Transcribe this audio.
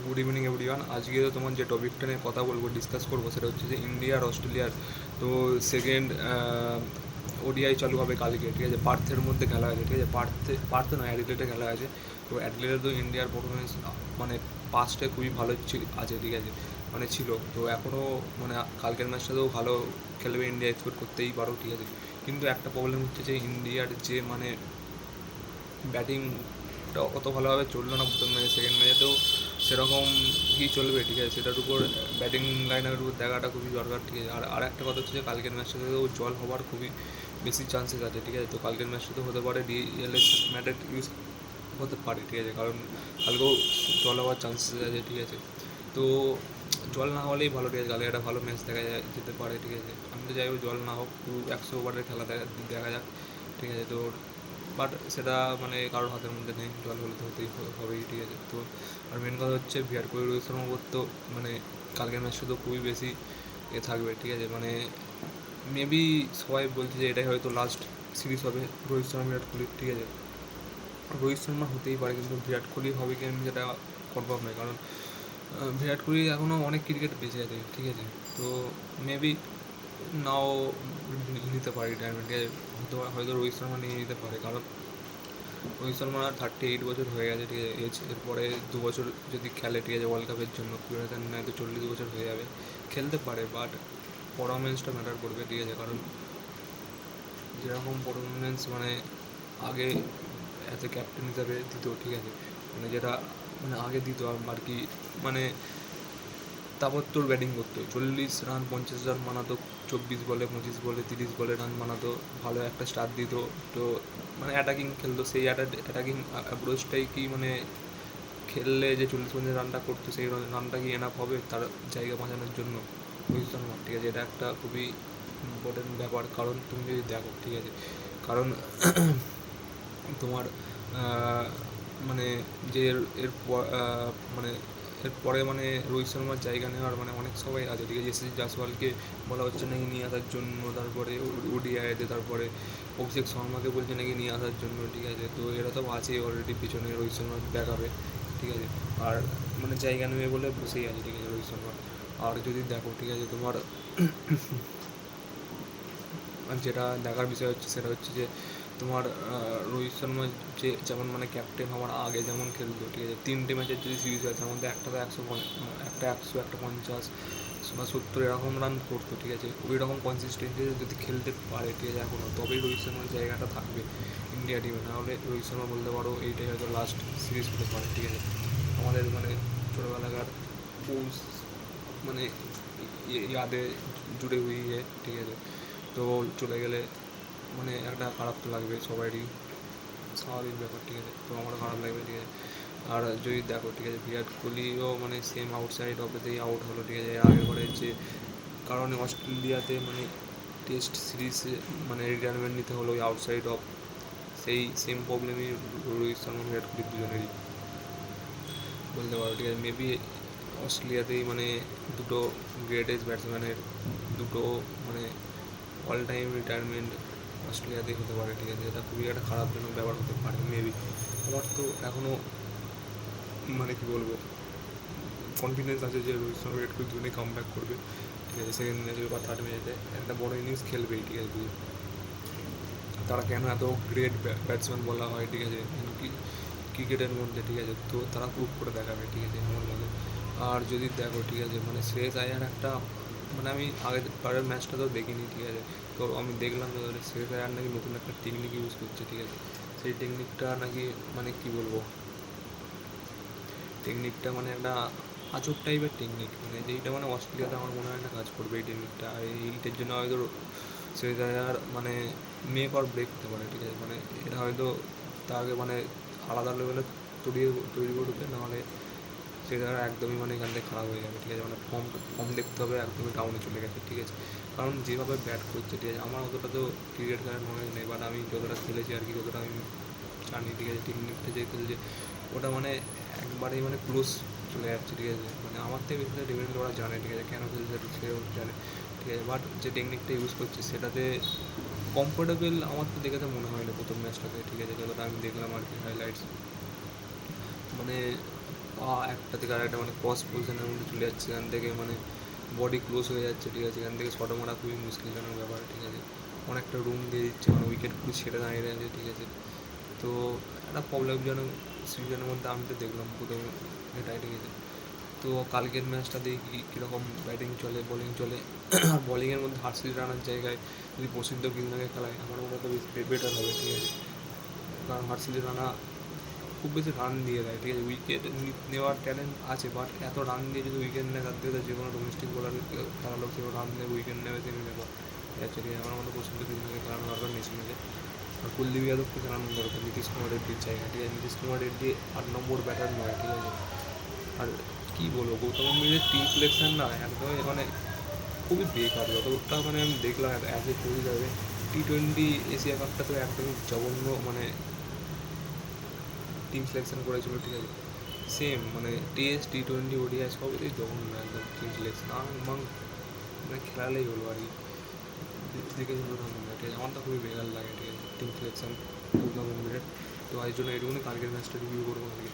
Good evening everyone. আজকে তোমার যে টপিকটা নিয়ে কথা বলবো, ডিসকাস করবো, সেটা হচ্ছে যে ইন্ডিয়া আর অস্ট্রেলিয়ার তো সেকেন্ড ওডিআই চালু হবে কালকে, ঠিক আছে। পার্থের মধ্যে খেলা আছে, ঠিক আছে। পার্থে নয়, অ্যাডিলেডে খেলা আছে। তো অ্যাডিলেডে তো ইন্ডিয়ার পারফরমেন্স মানে পাস্টে খুবই ভালো আছে, ঠিক আছে, মানে ছিল। তো এখনও মানে কালকের ম্যাচটাতেও ভালো খেলবে ইন্ডিয়া, এক্সপেক্ট করতেই পারো, ঠিক আছে। কিন্তু একটা প্রবলেম হচ্ছে যে ইন্ডিয়ার যে মানে ব্যাটিংটা অত ভালোভাবে চললো না প্রথম ম্যাচে, সেকেন্ড ম্যাচেতেও সেরকম কি চলবে, ঠিক আছে। সেটার উপর ব্যাটিং লাইনের উপর দেখাটা খুবই দরকার, ঠিক আছে। আর একটা কথা হচ্ছে যে কালকের ম্যাচটাতেও জল হওয়ার খুবই বেশি চান্সেস আছে, ঠিক আছে। তো কালকের ম্যাচটাতে হতে পারে ডিএলএস ম্যাটের ইউজ হতে পারে, ঠিক আছে, কারণ কালকেও জল হওয়ার চান্সেস আছে, ঠিক আছে। তো জল না হলেই ভালো, ঠিক আছে। কালকে একটা ভালো ম্যাচ দেখা যেতে পারে, ঠিক আছে। আমি তো চাইবো জল না হোক, 100 ওভারের খেলা দেখা যাক, ঠিক আছে। তো বাট সেটা মানে কারোর হাতের মধ্যে নেই, জল হলে তো হতেই হবেই, ঠিক আছে। তো আর মেন কথা হচ্ছে বিরাট কোহলি রোহিত শর্মার উপর তো মানে কালকের ম্যাচটা তো খুবই বেশি থাকবে, ঠিক আছে। মানে মেবি সবাই বলছে যে এটাই হয়তো লাস্ট সিরিজ হবে রোহিত শর্মা বিরাট কোহলির, ঠিক আছে। রোহিত শর্মা হতেই পারে, কিন্তু বিরাট কোহলি হবে কি আমি যেটা কনফার্ম নয়, কারণ বিরাট কোহলি এখনও অনেক ক্রিকেট বেঁচে আছে, ঠিক আছে। তো মেবি নাও নিতে পারে রিটায়ারমেন্ট, ঠিক আছে। হয়তো রোহিত শর্মা নিয়ে নিতে পারে, কারণ রোহিত শর্মা 38 বছর হয়ে গেছে, ঠিক আছে। এরপরে 2 বছর যদি খেলে, ঠিক আছে, ওয়ার্ল্ড কাপের জন্য নয়তো 40 বছর হয়ে যাবে, খেলতে পারে। বাট পারফরমেন্সটা ম্যাটার করবে, ঠিক আছে, কারণ যেরকম পারফরমেন্স মানে আগে অ্যাজ এ ক্যাপ্টেন হিসাবে দিত, ঠিক আছে, মানে যেটা মানে আগে দিত আর কি, মানে তারপর তোর ব্যাটিং করতো 40 রান 50 রান বানাতো, 24 বলে 25 বলে 30 বলে রান বানাতো, ভালো একটা স্টার্ট দিত। তো মানে অ্যাটাকিং খেলতো, সেই অ্যাটাকিং অ্যাপ্রোচটাই কি মানে খেললে যে 40-50 রানটা করতো, সেই রানটা কি এনাফ হবে তার জায়গা বাঁচানোর জন্য রোহিত শর্মা, ঠিক আছে। এটা একটা খুবই ইম্পর্টেন্ট ব্যাপার, কারণ তুমি যদি দেখো, ঠিক আছে, কারণ তোমার মানে যে মানে এরপরে মানে রোহিত শর্মার জায়গা নেওয়ার মানে অনেক সবাই আছে, ঠিক আছে। এসএসসি জাসওয়ালকে বলা হচ্ছে নাকি নিয়ে আসার জন্য, তারপরে ওডিআইতে, তারপরে অভিষেক শর্মাকে বলছে নাকি নিয়ে আসার জন্য, ঠিক আছে। তো এরা তো আছেই অলরেডি পিছনে রোহিত শর্মার ব্যাকআপে, ঠিক আছে। আর মানে জায়গা নেবে বলে বসেই আছে, ঠিক আছে, রোহিত শর্মা। আর যদি দেখো, ঠিক আছে, তোমার যেটা দেখার বিষয় হচ্ছে সেটা হচ্ছে যে তোমার রোহিত শর্মা যে যেমন মানে ক্যাপ্টেন হওয়ার আগে যেমন খেলতো, ঠিক আছে, 3টে ম্যাচের যদি সিরিজ হয় তার মধ্যে একটাতে 100, একটা 50 বা 70 এরকম রান করতো, ঠিক আছে। ওই রকম কনসিস্টেন্সি যদি খেলতে পারে, ঠিক আছে, এখনও, তবেই রোহিত শর্মার জায়গাটা থাকবে ইন্ডিয়া টিমে। নাহলে রোহিত শর্মা বলতে পারো এইটাই হয়তো লাস্ট সিরিজ হতে পারে, ঠিক আছে। আমাদের মানে ছোটোবেলাকার পৌষ মানে ইয়াদে জুড়ে হয়ে, ঠিক আছে। তো চলে গেলে মানে একটা খারাপ তো লাগবে সবারই, স্বাভাবিক ব্যাপার, ঠিক আছে। তো আমারও খারাপ লাগবে, ঠিক আছে। আর যদি দেখো, ঠিক আছে, বিরাট কোহলিও মানে সেম আউটসাইড অফেতেই আউট হলো, ঠিক আছে, আগের বারে যে কারণে অস্ট্রেলিয়াতে মানে টেস্ট সিরিজে মানে রিটায়ারমেন্ট নিতে হলো ওই আউটসাইড অফ, সেই সেম প্রবলেমই রোহিত শর্মা বিরাট কোহলি দুজনেরই বলতে পারো, ঠিক আছে। মেবি অস্ট্রেলিয়াতেই মানে দুটো গ্রেটেস্ট ব্যাটসম্যানের দুটো মানে অল টাইম রিটায়ারমেন্ট অস্ট্রেলিয়াতেই হতে পারে, ঠিক আছে। এটা খুবই একটা খারাপজনক ব্যাপার হতে পারে মেবি। আমার তো এখনও মানে কী বলবো, কনফিডেন্স আছে যে রোহিত শর্মা বিরাট কোহলি দুজনেই কাম ব্যাক করবে, ঠিক আছে। সেকেন্ড ম্যাচে বা থার্ড ম্যাচেতে একটা বড় ইনিংস খেলবেই, ঠিক আছে। তারা কেন এত গ্রেট ব্যাটসম্যান বলা হয়, ঠিক আছে, ক্রিকেটের মধ্যে, ঠিক আছে। তো তারা প্রুভ করে দেখাবে, ঠিক আছে, আমার মনে। আর যদি দেখো, ঠিক আছে, মানে শ্রেয়স আয়ার একটা মানে আমি আগের ম্যাচটা তো দেখিনি, ঠিক আছে। তো আমি দেখলাম যে শ্রেয়স আয়ার নাকি নতুন একটা টেকনিক ইউজ করছে, ঠিক আছে। সেই টেকনিকটা নাকি মানে কি বলবো, টেকনিকটা মানে একটা আচক টাইপের টেকনিক, মানে যেইটা মানে অস্ট্রেলিয়াতে আমার মনে হয় না কাজ করবে এই টেকনিকটা। এইটার জন্য হয়তো শ্রেয়স আয়ার মানে মেক অর ব্রেক হতে পারে, ঠিক আছে। মানে এটা হয়তো তাকে মানে আলাদা লেভেলে তৈরি করবে, নাহলে সে তারা একদমই মানে এখান থেকে খারাপ হয়ে যাবে, ঠিক আছে। মানে ফর্ম দেখতে হবে একদমই ডাউনে চলে গেছে, ঠিক আছে। কারণ যেভাবে ব্যাট করছে, ঠিক আছে, আমার অতটা তো ক্রিকেট খেলার নলেজ নেই, বাট আমি যতটা খেলেছি আর কি, যতটা আমি জানি, ঠিক আছে, টেকনিকটা যে খেলছে ওটা মানে একবারেই মানে ক্লোজ চলে যাচ্ছে, ঠিক আছে। মানে আমার থেকে বেশি ডেফিনেটলি ওরা জানে, ঠিক আছে, কেন খেলছে সেও জানে, ঠিক আছে। বাট যে টেকনিকটা ইউজ করছে সেটাতে কমফোর্টেবল আমার তো দেখে তো মনে হয় না প্রথম ম্যাচটাতে, ঠিক আছে, যতটা আমি দেখলাম আর কি হাইলাইটস। মানে পা একটা থেকে আরেকটা মানে ক্রস পজিশনের মধ্যে চলে যাচ্ছে, এখান থেকে মানে বডি ক্লোজ হয়ে যাচ্ছে, ঠিক আছে, এখান থেকে শট মারা খুবই মুশকিলজনক ব্যাপার, ঠিক আছে, অনেকটা রুম দিয়ে দিচ্ছে, মানে উইকেট পুরো ছেড়ে দাঁড়িয়ে রয়েছে, ঠিক আছে। তো একটা প্রবলেমজনক সিজনের মধ্যে আমি তো দেখলাম প্রথম এটাই, ঠিক আছে। তো কালকের ম্যাচটা দেখি কীরকম ব্যাটিং চলে, বোলিং চলে। আর বোলিংয়ের মধ্যে হার্ষিল রানার জায়গায় যদি প্রসিদ্ধ কৃষ্ণাকে খেলায় আমার মনে হয় বেশি বেটার হবে, ঠিক আছে। কারণ হার্ষিল রানা খুব বেশি রান দিয়ে দেয়, ঠিক আছে, উইকেট নেওয়ার ট্যালেন্ট আছে, বাট এত রান দিয়ে যদি উইকেট নেয় তার থেকে যে কোনো ডোমেস্টিক বোলার খেলালো কেউ রান নেবে উইকেট নেবে সেমি ব্যাপার, ঠিক আছে, ঠিক আছে। আমার মতো প্রসিদ্ধ কৃষ্ণাকে খেলানো দরকার নেই সিরিজে। আর কুলদীপ যাদবকে খেলানো দরকার নীতিশ কুমার রেড্ডির জায়গা, ঠিক আছে, নীতিশ কুমার রেড্ডি 8 নম্বর ব্যাটার নয়, ঠিক আছে। আর কী বলবো, গৌতম গম্ভীরের টিম সিলেকশন না একদমই মানে খুবই বেকার, যতটা মানে আমি দেখলাম অ্যাজ এ কোচ হিসাবে। T20 এশিয়া কাপটা তো একদমই জঘন্য মানে টিম সিলেকশন করেছিল, ঠিক আছে, সেম মানে টেস্ট T20 ODI সবই জঘন্য একদম টিম সিলেকশন। আমার মানে খেলালেই হলো আর কি, দেখে শুরু থাকুন না, ঠিক আছে, আমার তো খুবই বেকার লাগে, ঠিক আছে, টিম সিলেকশন গৌতম গম্ভীরের। তো এই জন্য এটুকুনি কালকের ম্যাচটা রিভিউ করবো আর কি।